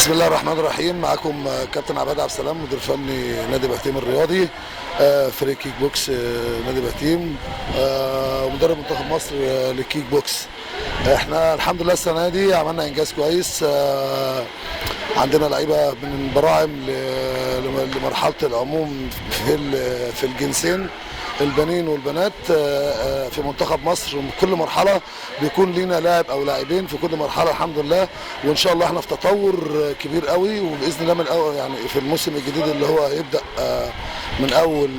بسم الله الرحمن الرحيم. معكم كابتن عباد عبد السلام، مدير فني نادي بهتيم الرياضي، فريق كيك بوكس نادي بهتيم، ومدرب منتخب مصر للكيك بوكس. احنا الحمد لله السنه دي عملنا انجاز كويس. عندنا لعيبه من البراعم لمرحله العموم في الجنسين، البنين والبنات في منتخب مصر. كل مرحله بيكون لينا لاعب او لاعبين في كل مرحله الحمد لله، وان شاء الله احنا في تطور كبير قوي، وباذن الله من اول يعني في الموسم الجديد اللي هو هيبدا من اول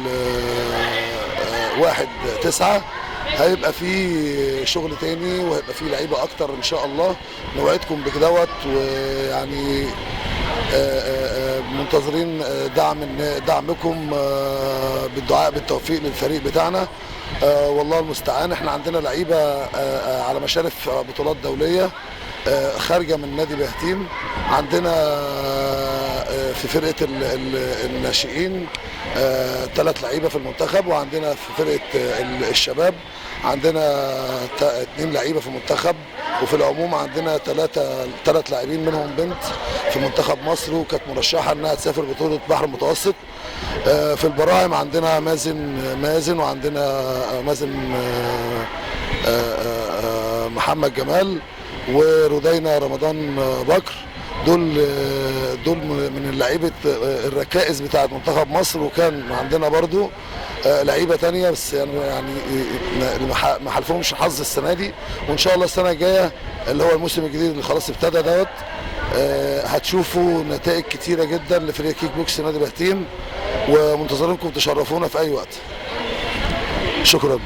1/9 هيبقى في شغل تاني، وهيبقى في لعيبه اكتر ان شاء الله. نوعدكم بكدهوت، ويعني منتظرين دعمكم بالدعاء بالتوفيق للفريق بتاعنا. والله المستعان. احنا عندنا لعيبه على مشارف بطولات دوليه خارجه من نادي بهتيم. عندنا في فرقه الناشئين 3 لعيبه في المنتخب، وعندنا في فرقه الشباب عندنا 2 لعيبه في المنتخب، وفي العموم عندنا 3 لاعبين منهم بنت في منتخب مصر، وكانت مرشحه انها تسافر بطوله بحر المتوسط. في البراعم عندنا مازن وعندنا مازن محمد جمال ورودينا رمضان بكر. دول من اللعيبه الركائز بتاعه منتخب مصر. وكان عندنا برضو لعيبه تانية، بس يعني ما حالفهمش حظ السنه دي، وان شاء الله السنه الجايه اللي هو الموسم الجديد اللي خلاص ابتدى دوت هتشوفوا نتائج كتيره جدا لفريق كيك بوكس نادي بهتيم، ومنتظرينكم تشرفونا في اي وقت. شكرا.